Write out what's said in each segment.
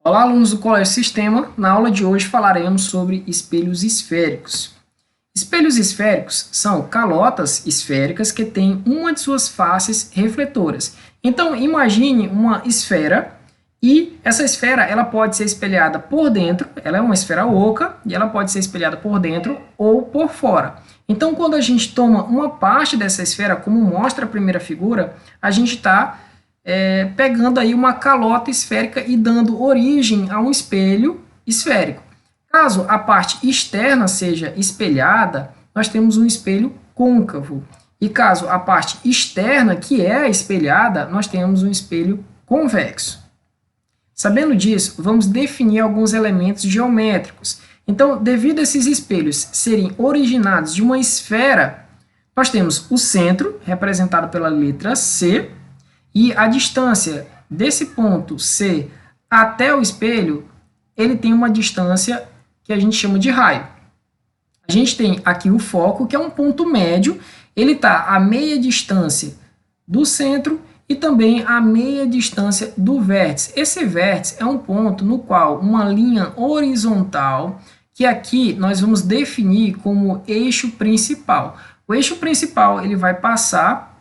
Olá, alunos do Colégio Sistema. Na aula de hoje falaremos sobre espelhos esféricos. Espelhos esféricos são calotas esféricas que têm uma de suas faces refletoras. Então, imagine uma esfera e essa esfera ela pode ser espelhada por dentro, ela é uma esfera oca e ela pode ser espelhada por dentro ou por fora. Então, quando a gente toma uma parte dessa esfera, como mostra a primeira figura, a gente está pegando aí uma calota esférica e dando origem a um espelho esférico. Caso a parte externa seja espelhada, nós temos um espelho côncavo. E caso a parte externa, que é espelhada, nós temos um espelho convexo. Sabendo disso, vamos definir alguns elementos geométricos. Então, devido a esses espelhos serem originados de uma esfera, nós temos o centro, representado pela letra C, e a distância desse ponto C até o espelho, ele tem uma distância que a gente chama de raio. A gente tem aqui o foco, que é um ponto médio, ele está a meia distância do centro e também a meia distância do vértice. Esse vértice é um ponto no qual uma linha horizontal, que aqui nós vamos definir como eixo principal. O eixo principal ele vai passar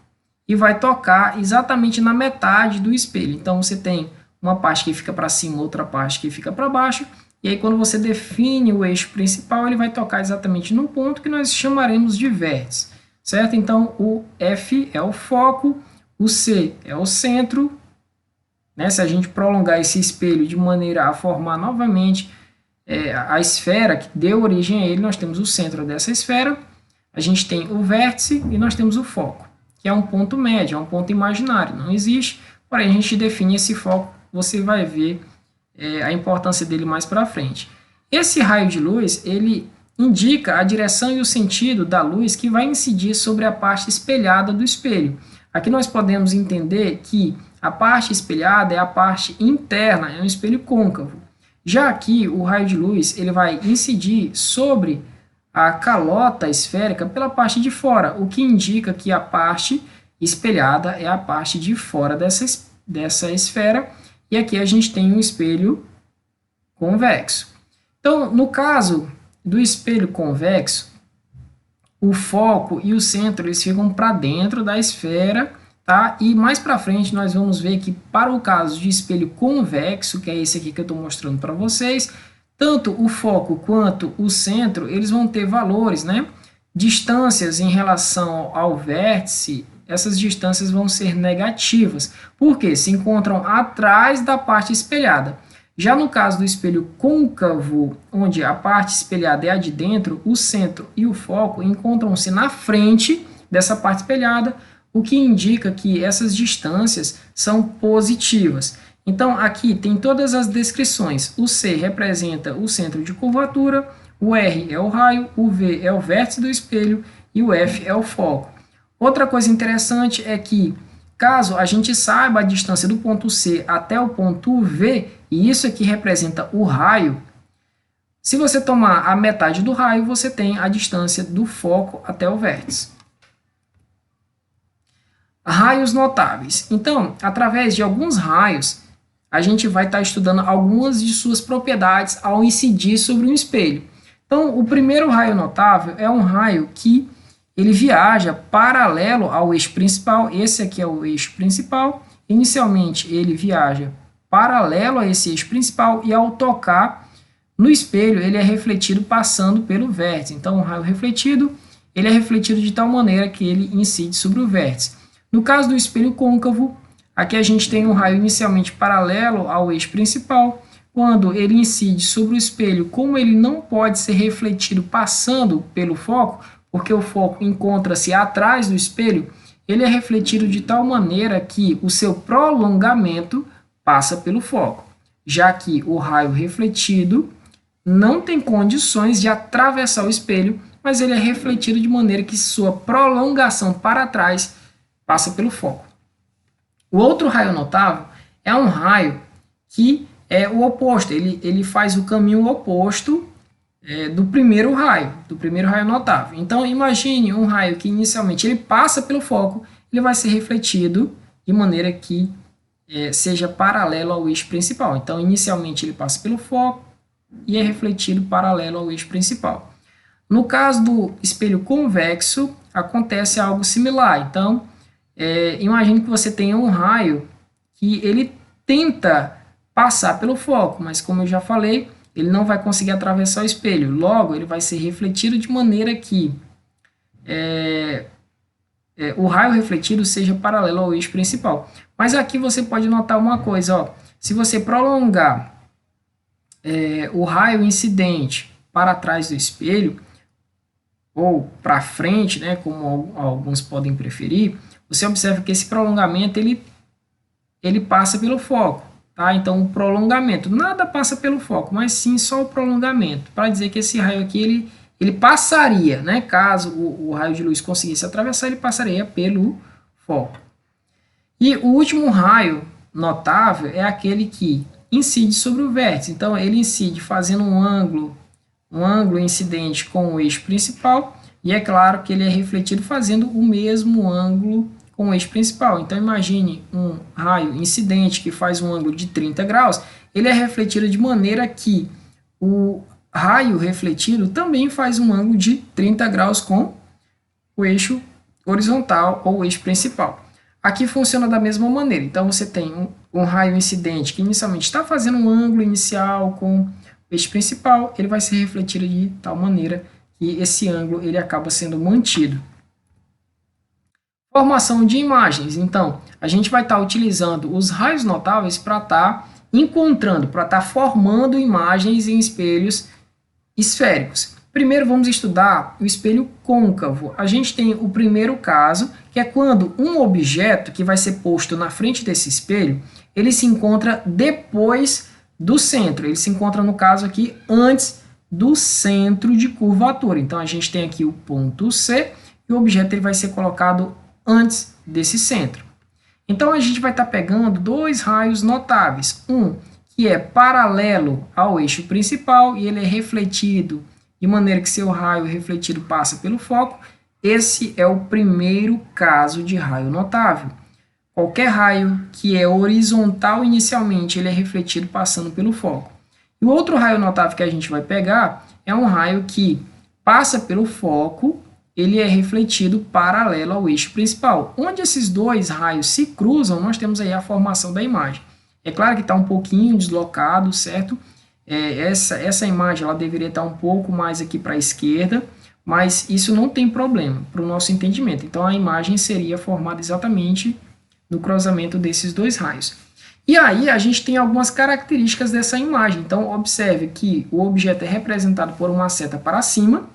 e vai tocar exatamente na metade do espelho. Então, você tem uma parte que fica para cima, outra parte que fica para baixo, e aí quando você define o eixo principal, ele vai tocar exatamente no ponto que nós chamaremos de vértice, certo? Então, o F é o foco, o C é o centro, né? Se a gente prolongar esse espelho de maneira a formar novamente a esfera que deu origem a ele, nós temos o centro dessa esfera, a gente tem o vértice e nós temos o foco, que é um ponto médio, é um ponto imaginário, não existe, porém a gente define esse foco, você vai ver a importância dele mais para frente. Esse raio de luz, ele indica a direção e o sentido da luz que vai incidir sobre a parte espelhada do espelho. Aqui nós podemos entender que a parte espelhada é a parte interna, é um espelho côncavo. Já aqui, o raio de luz, ele vai incidir sobre a calota esférica pela parte de fora, o que indica que a parte espelhada é a parte de fora dessa esfera, e aqui a gente tem um espelho convexo. Então, no caso do espelho convexo, o foco e o centro eles ficam para dentro da esfera, tá? E mais para frente nós vamos ver que para o caso de espelho convexo, que é esse aqui que eu estou mostrando para vocês, tanto o foco quanto o centro, eles vão ter valores, né? Distâncias em relação ao vértice, essas distâncias vão ser negativas, porque se encontram atrás da parte espelhada. Já no caso do espelho côncavo, onde a parte espelhada é a de dentro, o centro e o foco encontram-se na frente dessa parte espelhada, o que indica que essas distâncias são positivas. Então, aqui tem todas as descrições. O C representa o centro de curvatura, o R é o raio, o V é o vértice do espelho e o F é o foco. Outra coisa interessante é que, caso a gente saiba a distância do ponto C até o ponto V, e isso aqui representa o raio, se você tomar a metade do raio, você tem a distância do foco até o vértice. Raios notáveis. Então, através de alguns raios, a gente vai estar estudando algumas de suas propriedades ao incidir sobre um espelho. Então, o primeiro raio notável é um raio que ele viaja paralelo ao eixo principal. Esse aqui é o eixo principal. Inicialmente, ele viaja paralelo a esse eixo principal e ao tocar no espelho, ele é refletido passando pelo vértice. Então, o raio refletido, ele é refletido de tal maneira que ele incide sobre o vértice. No caso do espelho côncavo, aqui a gente tem um raio inicialmente paralelo ao eixo principal. Quando ele incide sobre o espelho, como ele não pode ser refletido passando pelo foco, porque o foco encontra-se atrás do espelho, ele é refletido de tal maneira que o seu prolongamento passa pelo foco, já que o raio refletido não tem condições de atravessar o espelho, mas ele é refletido de maneira que sua prolongação para trás passa pelo foco. O outro raio notável é um raio que é o oposto, ele faz o caminho oposto do primeiro raio notável. Então, imagine um raio que inicialmente ele passa pelo foco, ele vai ser refletido de maneira que seja paralelo ao eixo principal. Então, inicialmente ele passa pelo foco e é refletido paralelo ao eixo principal. No caso do espelho convexo, acontece algo similar. Então, imagine que você tenha um raio que ele tenta passar pelo foco, mas como eu já falei, ele não vai conseguir atravessar o espelho. Logo, ele vai ser refletido de maneira que o raio refletido seja paralelo ao eixo principal. Mas aqui você pode notar uma coisa, ó, se você prolongar o raio incidente para trás do espelho, ou para frente, né, como alguns podem preferir, você observa que esse prolongamento ele passa pelo foco. Tá? Então, o prolongamento, nada passa pelo foco, mas sim só o prolongamento, para dizer que esse raio aqui, ele passaria, né? Caso o raio de luz conseguisse atravessar, ele passaria pelo foco. E o último raio notável é aquele que incide sobre o vértice. Então, ele incide fazendo um ângulo incidente com o eixo principal, e é claro que ele é refletido fazendo o mesmo ângulo com o eixo principal. Então, imagine um raio incidente que faz um ângulo de 30 graus, ele é refletido de maneira que o raio refletido também faz um ângulo de 30 graus com o eixo horizontal ou o eixo principal. Aqui funciona da mesma maneira. Então, você tem um raio incidente que inicialmente está fazendo um ângulo inicial com o eixo principal, ele vai ser refletido de tal maneira que esse ângulo ele acaba sendo mantido. Formação de imagens. Então, a gente vai estar utilizando os raios notáveis para estar encontrando, para estar formando imagens em espelhos esféricos. Primeiro vamos estudar o espelho côncavo. A gente tem o primeiro caso, que é quando um objeto que vai ser posto na frente desse espelho, ele se encontra depois do centro. Ele se encontra, no caso aqui, antes do centro de curvatura. Então, a gente tem aqui o ponto C e o objeto ele vai ser colocado antes desse centro. Então, a gente vai estar pegando dois raios notáveis. Um que é paralelo ao eixo principal e ele é refletido de maneira que seu raio refletido passa pelo foco. Esse é o primeiro caso de raio notável. Qualquer raio que é horizontal inicialmente, ele é refletido passando pelo foco. E o outro raio notável que a gente vai pegar é um raio que passa pelo foco, ele é refletido paralelo ao eixo principal. Onde esses dois raios se cruzam, nós temos aí a formação da imagem. É claro que está um pouquinho deslocado, certo? Essa imagem ela deveria estar um pouco mais aqui para a esquerda, mas isso não tem problema para o nosso entendimento. Então, a imagem seria formada exatamente no cruzamento desses dois raios. E aí, a gente tem algumas características dessa imagem. Então, observe que o objeto é representado por uma seta para cima,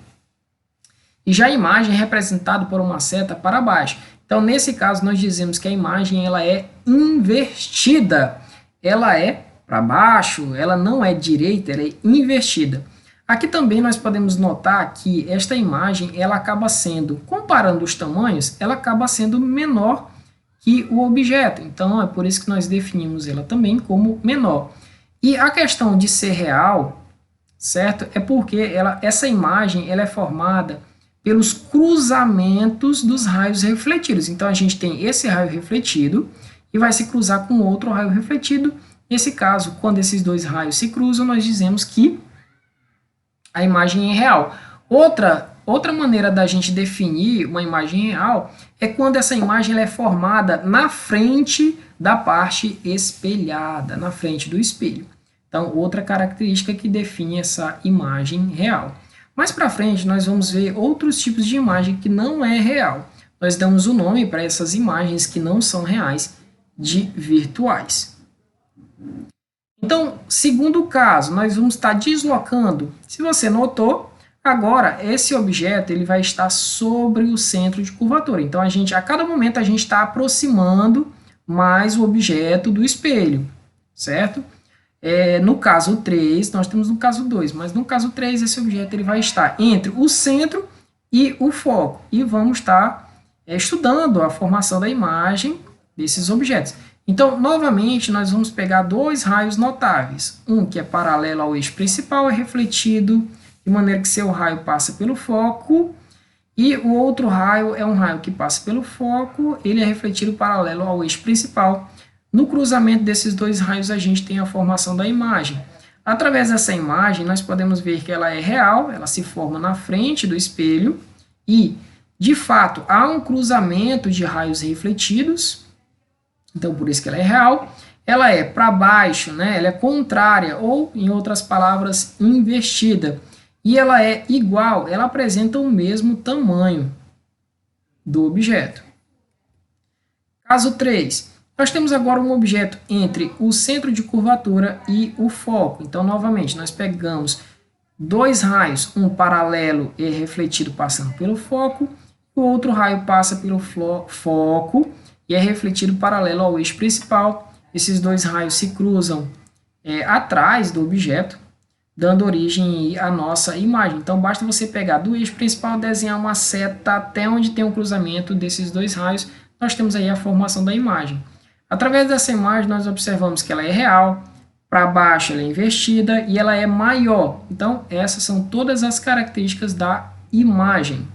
e já a imagem é representada por uma seta para baixo. Então, nesse caso, nós dizemos que a imagem ela é invertida. Ela é para baixo, ela não é direita, ela é invertida. Aqui também nós podemos notar que esta imagem, ela acaba sendo, comparando os tamanhos, ela acaba sendo menor que o objeto. Então, é por isso que nós definimos ela também como menor. E a questão de ser real, certo? É porque essa imagem ela é formada pelos cruzamentos dos raios refletidos. Então, a gente tem esse raio refletido e vai se cruzar com outro raio refletido. Nesse caso, quando esses dois raios se cruzam, nós dizemos que a imagem é real. Outra maneira da gente definir uma imagem real é quando essa imagem ela é formada na frente da parte espelhada, na frente do espelho. Então, outra característica que define essa imagem real. Mais para frente, nós vamos ver outros tipos de imagem que não é real. Nós damos o nome para essas imagens que não são reais de virtuais. Então, segundo caso, nós vamos estar deslocando. Se você notou, agora esse objeto ele vai estar sobre o centro de curvatura. Então, a cada momento a gente está aproximando mais o objeto do espelho, certo? No caso 3, nós temos no caso 2, mas no caso 3, esse objeto ele vai estar entre o centro e o foco. E vamos estar estudando a formação da imagem desses objetos. Então, novamente, nós vamos pegar dois raios notáveis. Um que é paralelo ao eixo principal, é refletido de maneira que seu raio passa pelo foco. E o outro raio é um raio que passa pelo foco, ele é refletido paralelo ao eixo principal. No cruzamento desses dois raios, a gente tem a formação da imagem. Através dessa imagem, nós podemos ver que ela é real, ela se forma na frente do espelho e, de fato, há um cruzamento de raios refletidos, então por isso que ela é real. Ela é para baixo, né? Ela é contrária ou, em outras palavras, invertida. E ela é igual, ela apresenta o mesmo tamanho do objeto. Caso 3. Nós temos agora um objeto entre o centro de curvatura e o foco. Então, novamente, nós pegamos dois raios, um paralelo e refletido passando pelo foco, o outro raio passa pelo foco e é refletido paralelo ao eixo principal. Esses dois raios se cruzam atrás do objeto, dando origem à nossa imagem. Então, basta você pegar do eixo principal, desenhar uma seta até onde tem um cruzamento desses dois raios, nós temos aí a formação da imagem. Através dessa imagem, nós observamos que ela é real, para baixo ela é invertida e ela é maior. Então, essas são todas as características da imagem.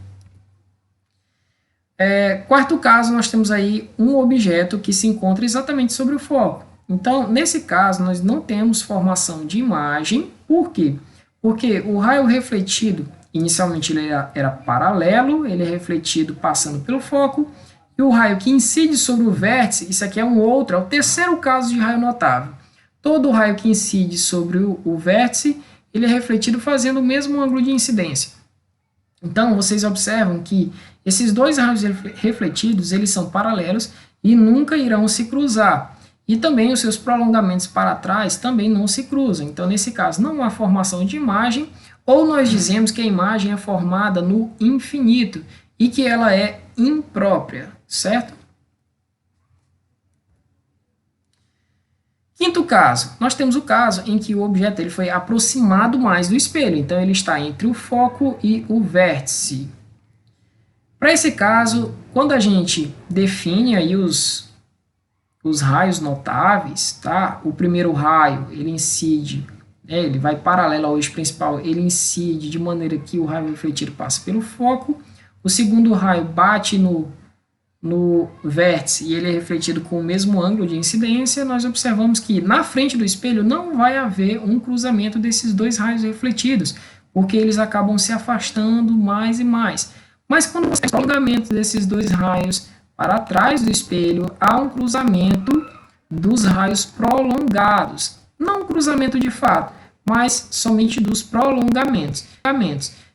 Quarto caso, nós temos aí um objeto que se encontra exatamente sobre o foco. Então, nesse caso, nós não temos formação de imagem. Por quê? Porque o raio refletido, inicialmente ele era paralelo, ele é refletido passando pelo foco, e o raio que incide sobre o vértice, isso aqui é o terceiro caso de raio notável. Todo raio que incide sobre o vértice, ele é refletido fazendo o mesmo ângulo de incidência. Então, vocês observam que esses dois raios refletidos, eles são paralelos e nunca irão se cruzar. E também os seus prolongamentos para trás também não se cruzam. Então, nesse caso, não há formação de imagem, ou nós dizemos que a imagem é formada no infinito e que ela é imprópria, certo? Quinto caso, nós temos o caso em que o objeto ele foi aproximado mais do espelho, então ele está entre o foco e o vértice. Para esse caso, quando a gente define aí os raios notáveis, tá? O primeiro raio, ele incide, ele vai paralelo ao eixo principal, ele incide de maneira que o raio refletido passa pelo foco. O segundo raio bate no vértice e ele é refletido com o mesmo ângulo de incidência. Nós observamos que na frente do espelho não vai haver um cruzamento desses dois raios refletidos, porque eles acabam se afastando mais e mais. Mas quando você tem prolongamento desses dois raios para trás do espelho, há um cruzamento dos raios prolongados. Não um cruzamento de fato, mas somente dos prolongamentos.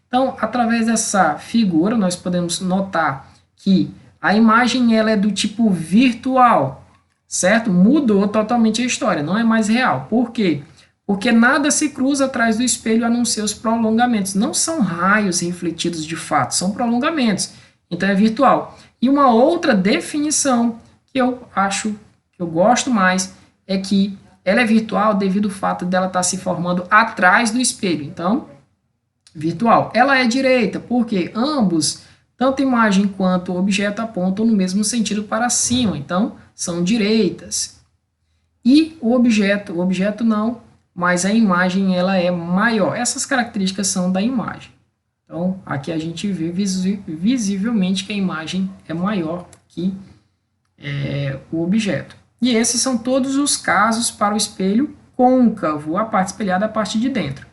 Então, através dessa figura, nós podemos notar que a imagem ela é do tipo virtual, certo? Mudou totalmente a história, não é mais real. Por quê? Porque nada se cruza atrás do espelho a não ser os prolongamentos. Não são raios refletidos de fato, são prolongamentos. Então é virtual. E uma outra definição que eu acho, que eu gosto mais, é que ela é virtual devido ao fato dela estar se formando atrás do espelho. Então, virtual. Ela é direita, porque ambos, tanto a imagem quanto o objeto, apontam no mesmo sentido para cima. Então, são direitas. E o objeto não, mas a imagem ela é maior. Essas características são da imagem. Então, aqui a gente vê visivelmente que a imagem é maior que o objeto. E esses são todos os casos para o espelho côncavo, a parte espelhada, a parte de dentro.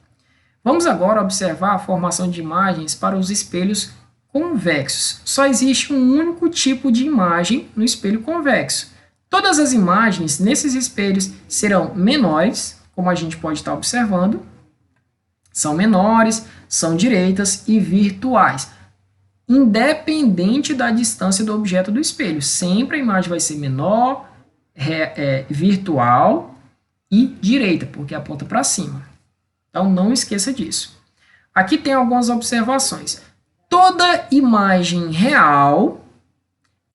Vamos agora observar a formação de imagens para os espelhos convexos. Só existe um único tipo de imagem no espelho convexo. Todas as imagens nesses espelhos serão menores, como a gente pode estar observando, são menores, são direitas e virtuais, independente da distância do objeto do espelho. Sempre a imagem vai ser menor, virtual e direita, porque aponta para cima. Então, não esqueça disso. Aqui tem algumas observações. Toda imagem real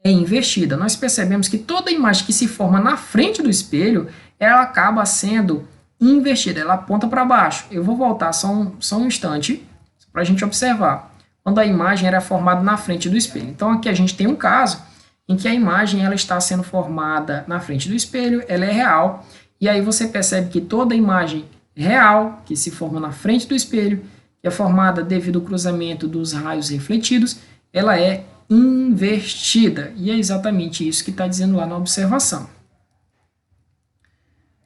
é invertida. Nós percebemos que toda imagem que se forma na frente do espelho, ela acaba sendo invertida, ela aponta para baixo. Eu vou voltar só um instante para a gente observar. Quando a imagem era formada na frente do espelho. Então, aqui a gente tem um caso em que a imagem ela está sendo formada na frente do espelho, ela é real, e aí você percebe que toda imagem real, que se forma na frente do espelho, que é formada devido ao cruzamento dos raios refletidos, ela é invertida. E é exatamente isso que está dizendo lá na observação.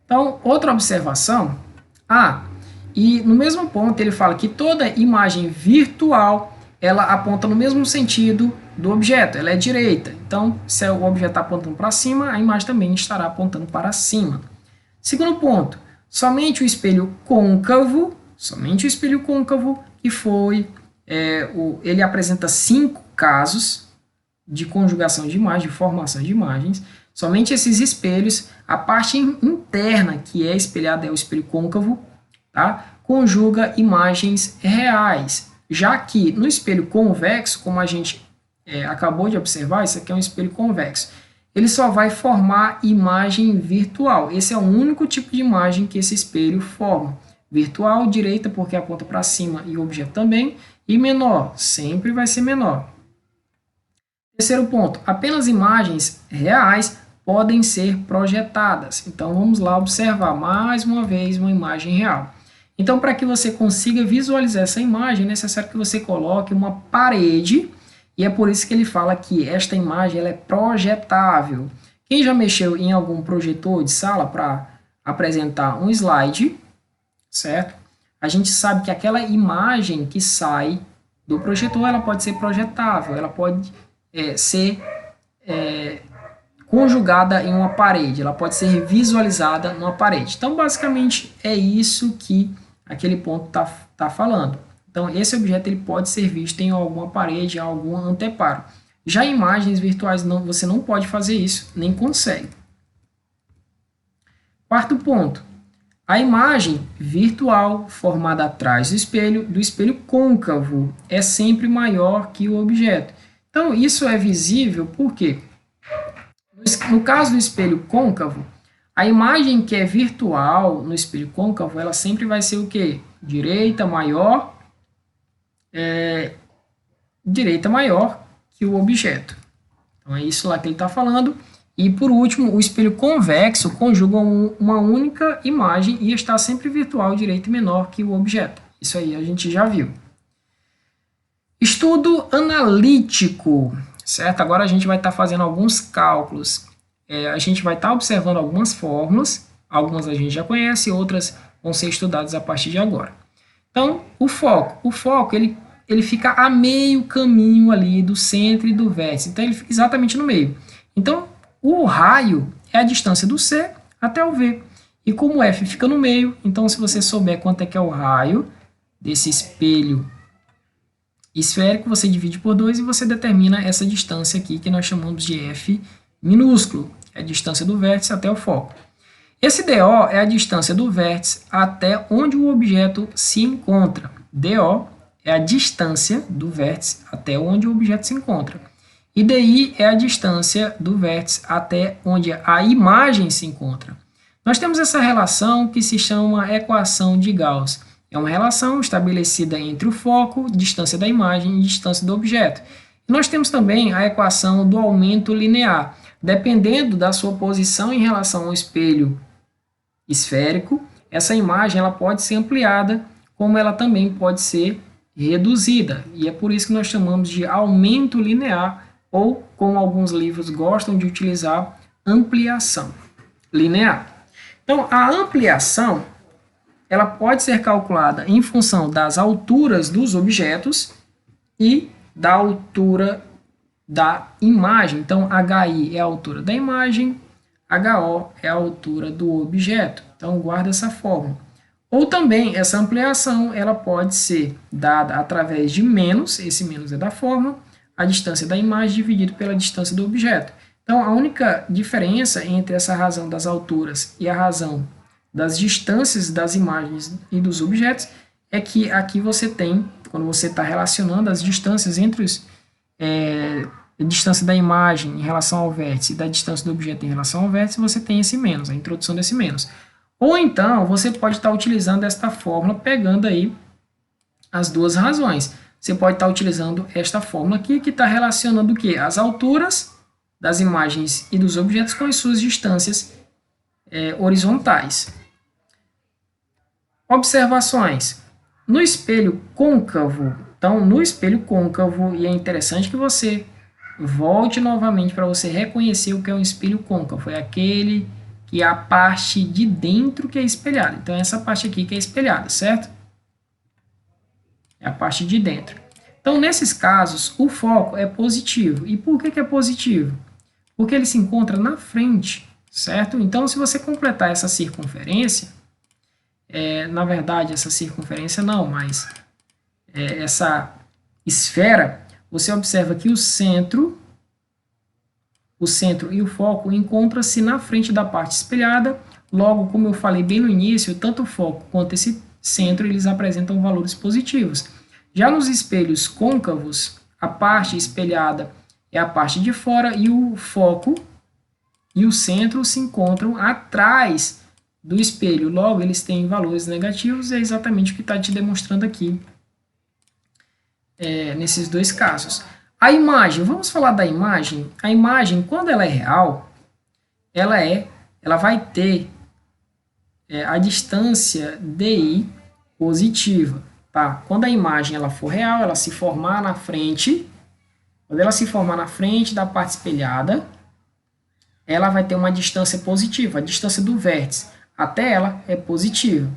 Então, outra observação, e no mesmo ponto ele fala que toda imagem virtual, ela aponta no mesmo sentido do objeto, ela é direita. Então, se o objeto está apontando para cima, a imagem também estará apontando para cima. Segundo ponto, somente o espelho côncavo que foi, ele apresenta 5 casos de conjugação de imagem, de formação de imagens. Somente esses espelhos, a parte interna que é espelhada é o espelho côncavo, tá? Conjuga imagens reais, já que no espelho convexo, como a gente acabou de observar, isso aqui é um espelho convexo, ele só vai formar imagem virtual. Esse é o único tipo de imagem que esse espelho forma. Virtual, direita, porque aponta para cima e o objeto também, e menor, sempre vai ser menor. Terceiro ponto, apenas imagens reais podem ser projetadas. Então, vamos lá observar mais uma vez uma imagem real. Então, para que você consiga visualizar essa imagem, é necessário que você coloque uma parede, e é por isso que ele fala que esta imagem ela é projetável. Quem já mexeu em algum projetor de sala para apresentar um slide, certo? A gente sabe que aquela imagem que sai do projetor, ela pode ser projetável, ela pode ser conjugada em uma parede, ela pode ser visualizada numa parede. Então, basicamente, é isso que aquele ponto tá falando. Então, esse objeto ele pode ser visto em alguma parede, em algum anteparo. Já em imagens virtuais, você não pode fazer isso, nem consegue. Quarto ponto. A imagem virtual formada atrás do espelho côncavo, é sempre maior que o objeto. Então, isso é visível porque, no caso do espelho côncavo, a imagem que é virtual no espelho côncavo, ela sempre vai ser o quê? Direita maior que o objeto. Então, é isso lá que ele está falando. E, por último, o espelho convexo conjuga uma única imagem e está sempre virtual, direita e menor que o objeto. Isso aí a gente já viu. Estudo analítico, certo? Agora a gente vai estar fazendo alguns cálculos. A gente vai estar observando algumas fórmulas, algumas a gente já conhece, outras vão ser estudadas a partir de agora. Então, o foco ele fica a meio caminho ali do centro e do vértice, então ele fica exatamente no meio. Então, o raio é a distância do C até o V, e como o F fica no meio, então se você souber quanto é que é o raio desse espelho esférico, você divide por 2 e você determina essa distância aqui que nós chamamos de F minúsculo, é a distância do vértice até o foco. Esse DO é a distância do vértice até onde o objeto se encontra. DO é a distância do vértice até onde o objeto se encontra. E DI é a distância do vértice até onde a imagem se encontra. Nós temos essa relação que se chama equação de Gauss. É uma relação estabelecida entre o foco, distância da imagem e distância do objeto. E nós temos também a equação do aumento linear. Dependendo da sua posição em relação ao espelho esférico, essa imagem ela pode ser ampliada, como ela também pode ser reduzida. E é por isso que nós chamamos de aumento linear, ou, como alguns livros gostam de utilizar, ampliação linear. Então, a ampliação ela pode ser calculada em função das alturas dos objetos e da altura da imagem. Então, HI é a altura da imagem, HO é a altura do objeto. Então, guarda essa fórmula. Ou também, essa ampliação ela pode ser dada através de menos, esse menos é da fórmula, a distância da imagem dividido pela distância do objeto. Então, a única diferença entre essa razão das alturas e a razão das distâncias das imagens e dos objetos é que aqui você tem, quando você está relacionando as distâncias entre a distância da imagem em relação ao vértice e da distância do objeto em relação ao vértice, você tem esse menos, a introdução desse menos. Ou então, você pode estar utilizando esta fórmula, pegando aí as duas razões. Você pode estar utilizando esta fórmula aqui, que está relacionando o quê? As alturas das imagens e dos objetos com as suas distâncias horizontais. Observações. No espelho côncavo, então, no espelho côncavo, e é interessante que você volte novamente para você reconhecer o que é um espelho côncavo. É aquele que é a parte de dentro que é espelhada. Então, essa parte aqui que é espelhada, certo? É a parte de dentro. Então, nesses casos, o foco é positivo. E por que é positivo? Porque ele se encontra na frente, certo? Então, se você completar essa circunferência, na verdade, essa circunferência não, mas essa esfera, você observa que o centro e o foco encontram-se na frente da parte espelhada. Logo, como eu falei bem no início, tanto o foco quanto esse centro, eles apresentam valores positivos. Já nos espelhos côncavos, a parte espelhada é a parte de fora e o foco e o centro se encontram atrás do espelho. Logo, eles têm valores negativos, é exatamente o que está te demonstrando aqui, nesses dois casos. A imagem, vamos falar da imagem. A imagem, quando ela é real, ela vai ter a distância DI positiva. Tá? Quando a imagem ela for real, ela se formar na frente, quando ela se formar na frente da parte espelhada, ela vai ter uma distância positiva, a distância do vértice até ela é positiva.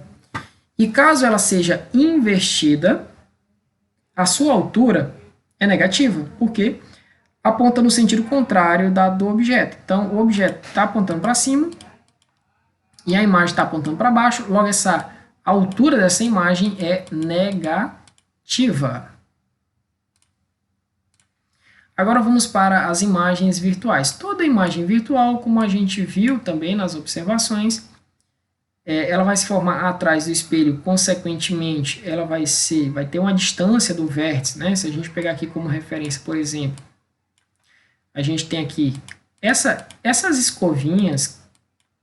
E caso ela seja invertida, a sua altura é negativa, porque aponta no sentido contrário do objeto. Então, o objeto está apontando para cima e a imagem está apontando para baixo, logo essa altura dessa imagem é negativa. Agora vamos para as imagens virtuais. Toda imagem virtual, como a gente viu também nas observações, ela vai se formar atrás do espelho, consequentemente, ela vai ter uma distância do vértice, né? Se a gente pegar aqui como referência, por exemplo, a gente tem aqui essas escovinhas,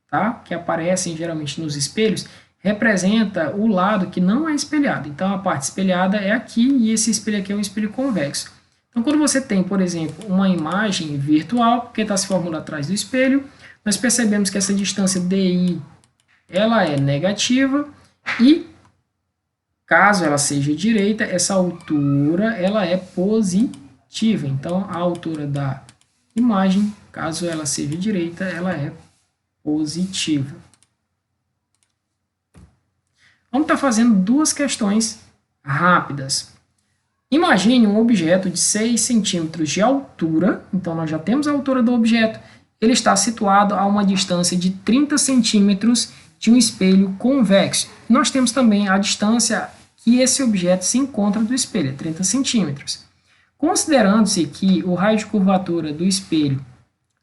tá? Que aparecem geralmente nos espelhos, representa o lado que não é espelhado. Então, a parte espelhada é aqui e esse espelho aqui é um espelho convexo. Então, quando você tem, por exemplo, uma imagem virtual, que está se formando atrás do espelho, nós percebemos que essa distância DI ela é negativa e, caso ela seja direita, essa altura ela é positiva. Então, a altura da imagem, caso ela seja direita, ela é positiva. Vamos estar fazendo duas questões rápidas. Imagine um objeto de 6 centímetros de altura, então nós já temos a altura do objeto, ele está situado a uma distância de 30 centímetros de um espelho convexo. Nós temos também a distância que esse objeto se encontra do espelho, 30 centímetros. Considerando-se que o raio de curvatura do espelho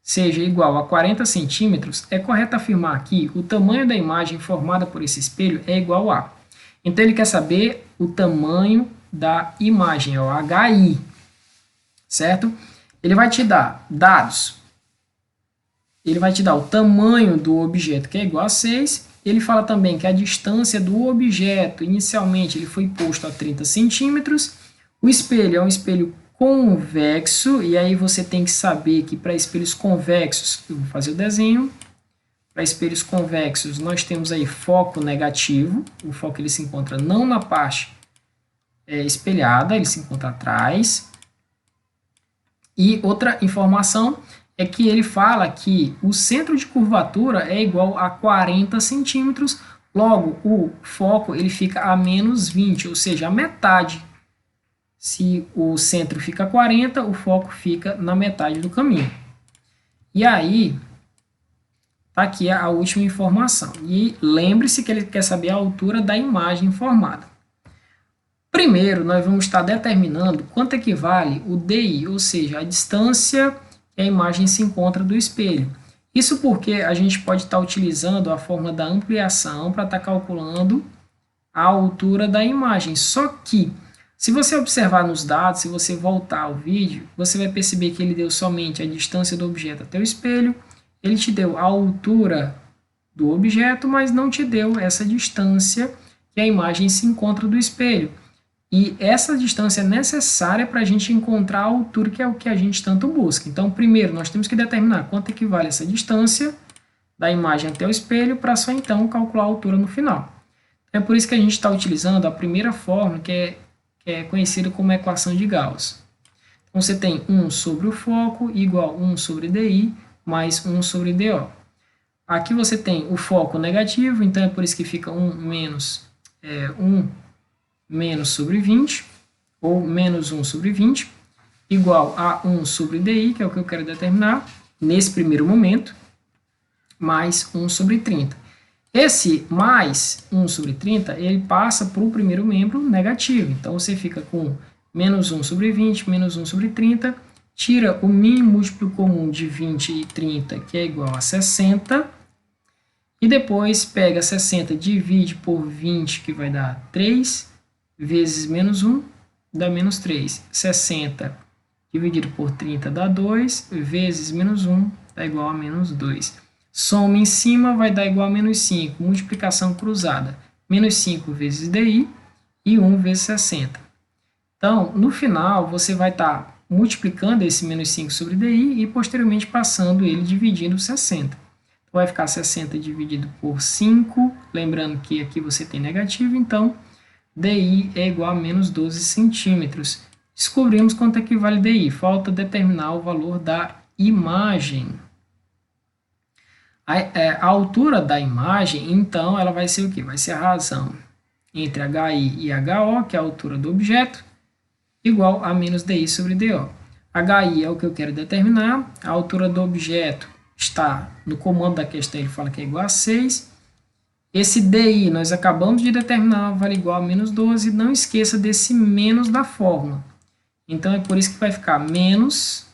seja igual a 40 centímetros, é correto afirmar que o tamanho da imagem formada por esse espelho é igual a. Então, ele quer saber o tamanho da imagem, é o HI, certo? Ele vai te dar dados. Ele vai te dar o tamanho do objeto, que é igual a 6. Ele fala também que a distância do objeto, inicialmente, ele foi posto a 30 centímetros. O espelho é um espelho convexo, e aí você tem que saber que para espelhos convexos, eu vou fazer o desenho. Para espelhos convexos, nós temos aí foco negativo. O foco ele se encontra não na parte espelhada, ele se encontra atrás. E outra informação é que ele fala que o centro de curvatura é igual a 40 centímetros, logo o foco ele fica a menos 20, ou seja, a metade. Se o centro fica 40, o foco fica na metade do caminho. E aí, tá aqui a última informação. E lembre-se que ele quer saber a altura da imagem formada. Primeiro, nós vamos estar determinando quanto equivale o DI, ou seja, a distância que a imagem se encontra do espelho. Isso porque a gente pode estar utilizando a fórmula da ampliação para estar calculando a altura da imagem. Só que, se você observar nos dados, se você voltar ao vídeo, você vai perceber que ele deu somente a distância do objeto até o espelho, ele te deu a altura do objeto, mas não te deu essa distância que a imagem se encontra do espelho. E essa distância é necessária para a gente encontrar a altura que é o que a gente tanto busca. Então, primeiro, nós temos que determinar quanto equivale essa distância da imagem até o espelho, para só então calcular a altura no final. É por isso que a gente está utilizando a primeira fórmula, que é conhecida como equação de Gauss. Então, você tem 1 sobre o foco igual a 1 sobre DI mais 1 sobre DO. Aqui você tem o foco negativo, então é por isso que fica 1 menos sobre 20, ou menos 1 sobre 20, igual a 1 sobre DI, que é o que eu quero determinar, nesse primeiro momento, mais 1 sobre 30. Esse mais 1 sobre 30, ele passa para o primeiro membro negativo, então você fica com menos 1 sobre 20, menos 1 sobre 30, tira o mínimo múltiplo comum de 20 e 30, que é igual a 60, e depois pega 60, divide por 20, que vai dar 3, vezes menos 1, dá menos 3. 60 dividido por 30 dá 2, vezes menos 1 dá igual a menos 2. Soma em cima vai dar igual a menos 5, multiplicação cruzada. Menos 5 vezes DI e 1 vezes 60. Então, no final, você vai estar multiplicando esse menos 5 sobre DI e posteriormente passando ele dividindo 60. Então, vai ficar 60 dividido por 5, lembrando que aqui você tem negativo, então DI é igual a menos 12 centímetros. Descobrimos quanto equivale DI, falta determinar o valor da imagem. A altura da imagem, então, ela vai ser o quê? Vai ser a razão entre HI e HO, que é a altura do objeto, igual a menos DI sobre DO. HI é o que eu quero determinar, a altura do objeto está no comando da questão, ele fala que é igual a 6. Esse DI nós acabamos de determinar, vale igual a menos 12, não esqueça desse menos da fórmula. Então, é por isso que vai ficar menos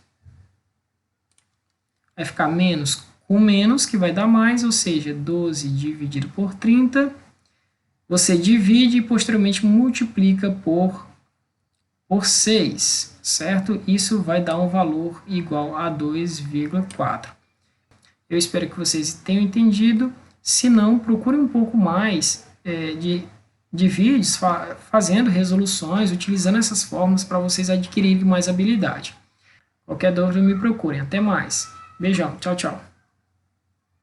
com menos, que vai dar mais, ou seja, 12 dividido por 30, você divide e posteriormente multiplica por 6, certo? Isso vai dar um valor igual a 2,4. Eu espero que vocês tenham entendido. Se não, procure um pouco mais de vídeos fazendo resoluções, utilizando essas formas para vocês adquirirem mais habilidade. Qualquer dúvida, me procurem. Até mais. Beijão. Tchau, tchau.